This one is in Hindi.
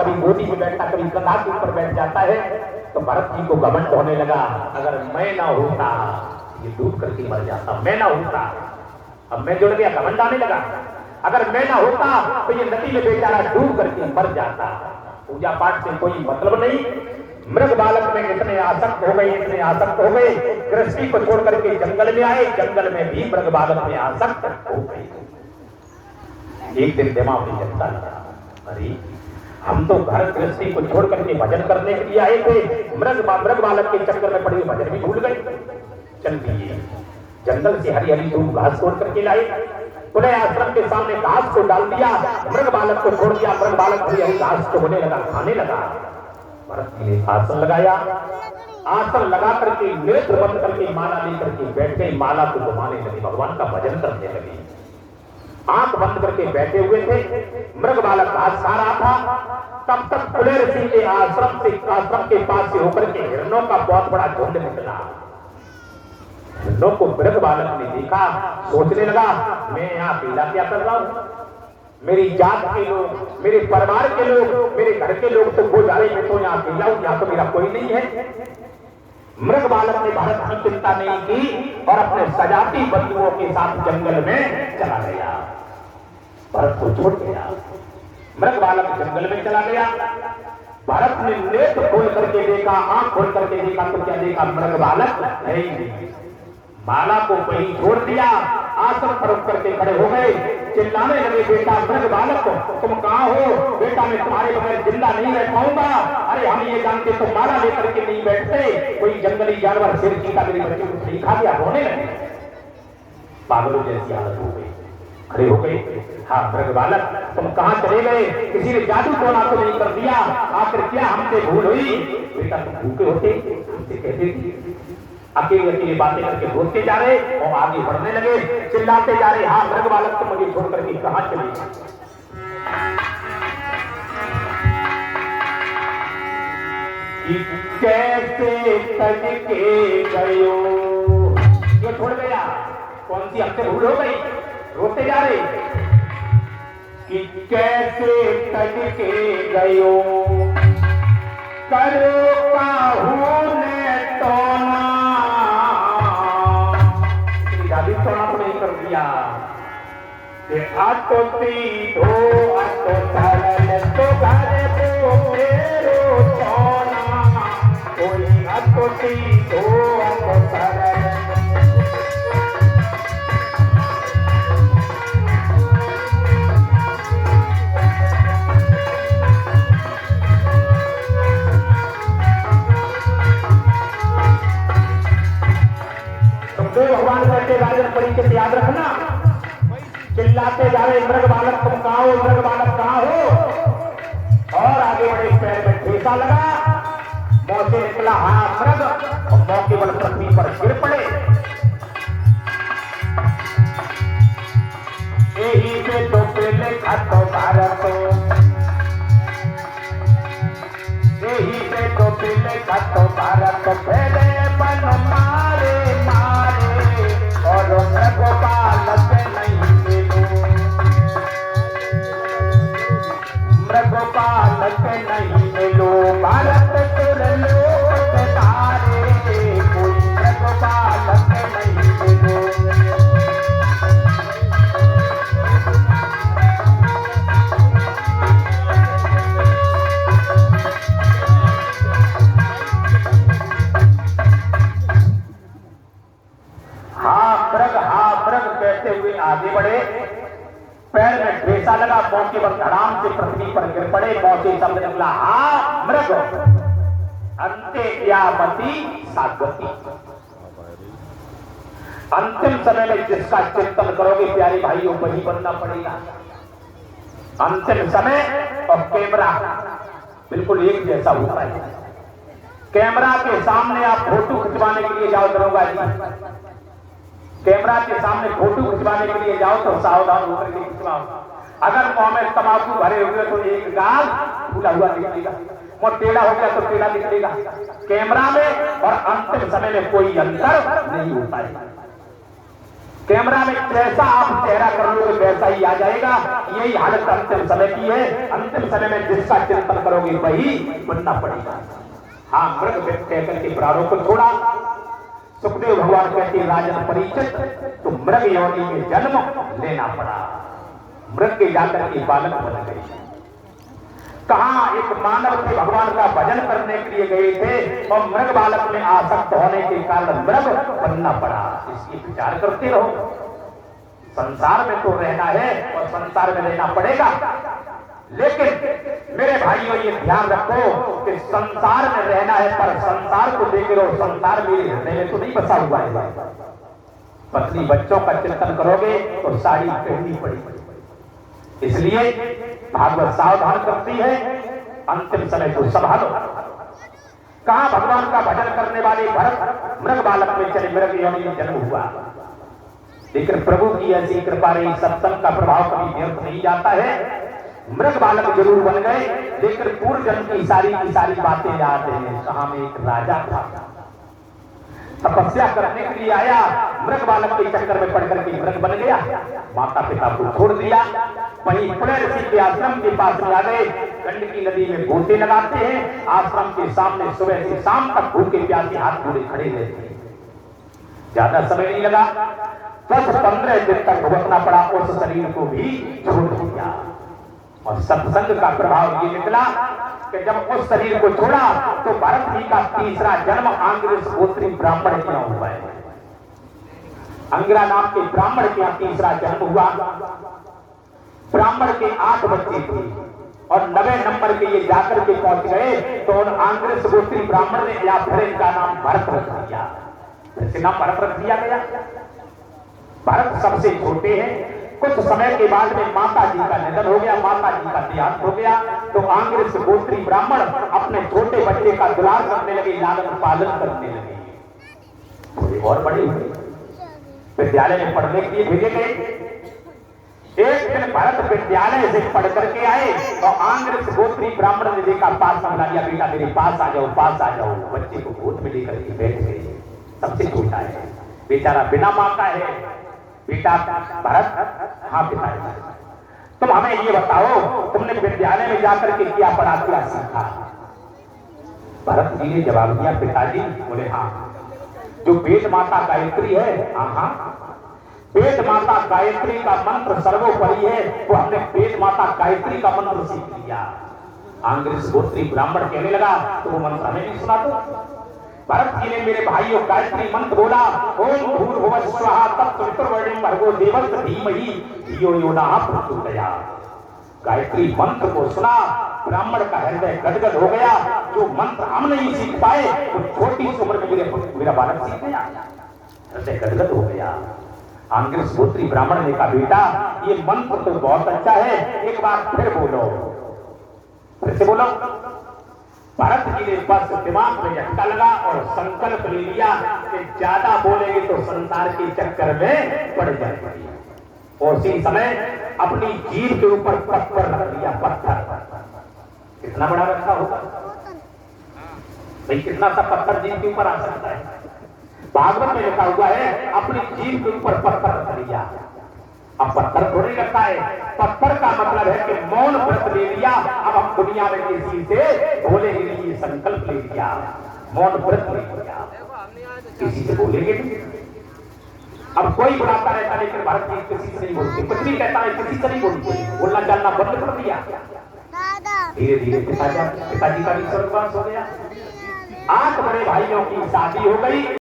कभी गोदी में बैठता, कभी कंधा के ऊपर बैठ जाता है। तो भरत जी को घमंड होने लगा, अगर मैं ना होता ये डूब करके मर जाता, मैं ना होता। अब मैं जुड़ गया, घमंड आने लगा, अगर मैं ना होता तो ये नदी में बेचारा डूब करके मर जाता। पूजा पाठ से कोई मतलब नहीं, मृग बालक में इतने आसक्त हो गए, इतने आसक्त हो गए, कृषि को छोड़ करके जंगल में आए, जंगल में भी मृग बालक में आसक्त हो गए। एक दिन दिमाग में चलता लगा, अरे हम तो घर कृषि को छोड़ करके भजन करने के लिए आए थे, मृग बालक के चक्कर में पड़े भजन भी भूल गए। चल दिए जंगल से हरी हरी धूप घास तोड़ करके लाए, पुनः आश्रम के सामने घास को डाल दिया, मृग बालक को छोड़ दिया, मृग बालक हरी हरी घास को होने लगा, खाने लगा। भरत जी ने आसन लगाया, आसन लगा करके नेत्र बंद करके माला लेकर के बैठ गए, माला को घुमाने लगे, भगवान का भजन करने लगे। आंख बंद करके बैठे हुए थे, मृग बालक घास खा रहा था। तब तक पुलेर सिंह के आश्रम के पास से होकर के हिरणों का बहुत बड़ा झुंड निकला। हिरणों को मृग बालक ने देखा, सोचने लगा मैं यहाँ अकेला क्या कर रहा हूँ, मेरी जात के लोग, मेरे परिवार के लोग, मेरे घर के लोग तो वो जा रहे, मैं तो यहाँ अकेला हूँ, यहाँ तो मेरा कोई नहीं है। मृग बालक ने भारत की चिंता नहीं की और अपने सजाती बंधुओं के साथ जंगल में चला गया, भरत को छोड़ गया। मृग बालक जंगल में चला गया। भारत ने नेत्र खोल करके देखा, आंख खोल करके देखा तो क्या देखा, मृग बालक नहीं। माला को कहीं छोड़ दिया, आसन पर उठ करके खड़े हो गए, चिल्लाने लगे, बेटा मृग बालक तुम कहाँ हो, बेटा मैं तुम्हारे बगैर जिंदा नहीं रह पाऊंगा। अरे हम ये जानते तुम माला लेकर के नहीं बैठते, कोई जंगली जानवर शेर चीता मेरे बच्चे को नहीं खा गया, रोने लगे, पागलों जैसी हालत हो गई, खड़े हो गए। हाँ मृग बालक तुम कहाँ चले गए, किसी ने जादू टोना तो नहीं कर दिया, आखिर क्या हमसे भूल हुई, बेटा तुम भूखे होते हमसे कहते। अकेले अकेले बातें करके रोते जा रहे और आगे बढ़ने लगे, चिल्लाते जा रहे, हाँ मृग बालक तुम मुझे छोड़ करके कहां चले गए। कैसे तज के गयो, ये छोड़ गया, कौन सी हमसे भूल हो गई, रोते जा रहे कि कैसे तज के गयो, करो काहू ने टोना, जादू टोना तो नहीं कर दिया, आटो सीधो आटो सरल तो घर को मेरो टोना, कोई आटो सीधो आटो सरल। भगवान कहते राजन परिचय याद रखना, चिल्लाते जा रहे मृग बालक तुम कहाँ हो, मृग बालक कहाँ हो, और आगे बढ़े, पैर में ठेसा लगा, मुंह से निकला हाँ मृग, और मौके पर पृथ्वी पर गिर पड़े। यही पे तो पहले खातो भारत, यही पे तो पहले खातो भारत, पहले बन मारे और मृग बालक नहीं मिलो, मृग बालक नहीं मिलो, भारत तुर लोक तारे, कोई मृग बालक नहीं मिलो। कहते हुए आगे बढ़े, पैर में ठेसा लगा, मौके पर धड़ाम से पृथ्वी पर गिर पड़े, मौके शब्द निकला हा मृग, अंते यामती सागवती। अंतिम समय में जिसका चिंतन करोगे प्यारे भाइयों वही बनना पड़ेगा। अंतिम समय और कैमरा बिल्कुल एक जैसा होता है। कैमरा के सामने आप फोटो खिंचवाने के लिए जाओ दरोगा जी, कैमरा के सामने फोटो खिंचवाने के लिए जाओ तो सावधान होकर के खिंचवाओ। अगर मुंह में तंबाकू भरे हुए तो एक गाल फूला हुआ निकलेगा, मुंह टेढ़ा हो गया तो टेढ़ा निकलेगा। कैमरा में और अंतिम समय में कोई अंतर नहीं होता है। कैमरा में जैसा आप चेहरा कर लोगे वैसा ही आ जाएगा। यही हालत अंतिम समय की है। अंतिम समय में जिसका चिंतन करोगे वही बनना पड़ेगा। हाँ, मृग कहकर के प्राणों को छोड़ा। सुखदेव भगवान कहते राजन परिचित, तो मृग योनि में जन्म लेना पड़ा। मृग के जाकर के बालक बन गए। कहा एक मानव थे, भगवान का भजन करने के लिए गए थे और मृग बालक में आसक्त होने के कारण मृग बनना पड़ा। इसकी विचार करते रहो। संसार में तो रहना है और संसार में रहना पड़ेगा, लेकिन मेरे भाइयों ये ध्यान रखो कि संसार में रहना है पर संसार को देख रहो, संसार मेरे हृदय में तो नहीं बसा हुआ है। पत्नी बच्चों का चिंतन करोगे तो साड़ी पहननी पड़ेगी। इसलिए भागवत सावधान करती है, अंतिम समय को संभालो। कहा भगवान का भजन करने वाले भरत मृग बालक में चले, मृग योनि में जन्म हुआ। लेकिन प्रभु की ऐसी कृपा रही, सत्संग का प्रभाव कभी व्यर्थ नहीं जाता है। मृग बालक जरूर बन गए, लेकिन पूर्व जन्म की सारी बातें याद हैं। कहा में एक राजा था, तपस्या करने के लिए आया, मृग बालक के चक्कर में पड़ करके मृग बन गया। माता पिता को छोड़ दिया, वहीं पुणे ऋषि के आश्रम के पास में आ गए। गंडकी नदी में गोते लगाते हैं, आश्रम के सामने सुबह से शाम तक भूखे प्यासे हाथ जोड़े खड़े रहते हैं। ज्यादा समय नहीं लगा, 10-15 दिन तक भुगतना पड़ा, उस शरीर को भी छोड़ दिया। और सत्संग का प्रभाव ये निकला कि जब उस शरीर को छोड़ा तो भरत जी का तीसरा जन्म आंग्रेस गोत्री ब्राह्मण के यहाँ हुआ है। अंगिरा नाम के ब्राह्मण के यहाँ तीसरा जन्म हुआ। ब्राह्मण के 8 बच्चे थे और 9वें नंबर के ये जाकर के पहुंच गए तो उन आंग्रेस गोत्री ब्राह्मण ने या फिर इनका नाम भरत रख दिया। इसके नाम भरत रख दिया गया। भरत सबसे छोटे हैं। कुछ समय के बाद में माता जी का निधन हो गया, माता जी का देहांत हो गया, तो आंग्रेस गोत्री ब्राह्मण अपने छोटे बच्चे का दुलार करने लगे, लालन पालन करने लगे। थोड़े और बड़े हुए, विद्यालय में पढ़ने के लिए भेजे गए। एक दिन भरत विद्यालय से पढ़ करके आए और आंग्रेस गोत्री ब्राह्मण ने देखा, पास समझा लिया, बेटा मेरे पास आ जाओ, पास आ जाओ। बच्चे को गोद में लेकर के बैठ गए। सबसे छोटा है बेचारा, बिना मां का है। बेटा भरत, हाँ पिताजी, तुम हमें ये बताओ तुमने विद्यालय में जाकर के क्या पढ़ा, क्या सीखा? भरत जी ने जवाब दिया, पिताजी, बोले हाँ, जो वेद माता गायत्री है, हाँ, वेद माता गायत्री का मंत्र सर्वोपरि है, वो हमने वेद माता गायत्री का मंत्र सीख लिया। आंग्रेस गोत्री ब्राह्मण कहने लगा, तो वो मंत्र हमें नहीं सुना दो। भरत जी ने मेरे भाइयों गायत्री मंत्र बोला, ओम भूर्भुवः स्वः तत्सवितुर्वरेण्यं भर्गो देवस्य धीमहि धियो यो नः प्रचोदयात्। गायत्री मंत्र को सुना, ब्राह्मण का हृदय गदगद हो गया। जो मंत्र हम नहीं सीख पाए वो छोटी सी उम्र में मेरा बालक सीख गया, हृदय गदगद हो गया। आंग्रेस गोत्री ब्राह्मण ने कहा, बेटा ये मंत्र तो बहुत अच्छा है, एक बार फिर बोलो, फिर से बोलो। भरत जी ने बस दिमाग में झटका लगा और संकल्प ले लिया कि ज्यादा बोलेंगे तो संसार के चक्कर में पड़ जाएंगे। और उसी समय अपनी जीभ के ऊपर पत्थर रख दिया। पत्थर कितना बड़ा रखा होगा भाई, कितना सा पत्थर जीभ के ऊपर आ सकता है? भागवत में लिखा हुआ है अपनी जीभ के ऊपर पत्थर रख दिया। अब पत्थर थोड़ी रखा है, पत्थर का मतलब है कि मौन व्रत ले लिया। अब हम दुनिया में किसी से बोले ही नहीं, संकल्प ले लिया, मौन व्रत ले लिया, किसी से बोलेंगे नहीं। अब कोई बुलाता रहता लेकिन भारत जी किसी से नहीं बोलते, कुछ भी कहता है किसी से नहीं बोलते, बोलना जानना बंद कर दिया। धीरे धीरे पिताजी का भी स्वर्गवास हो गया। 8 बड़े भाइयों की शादी हो गई।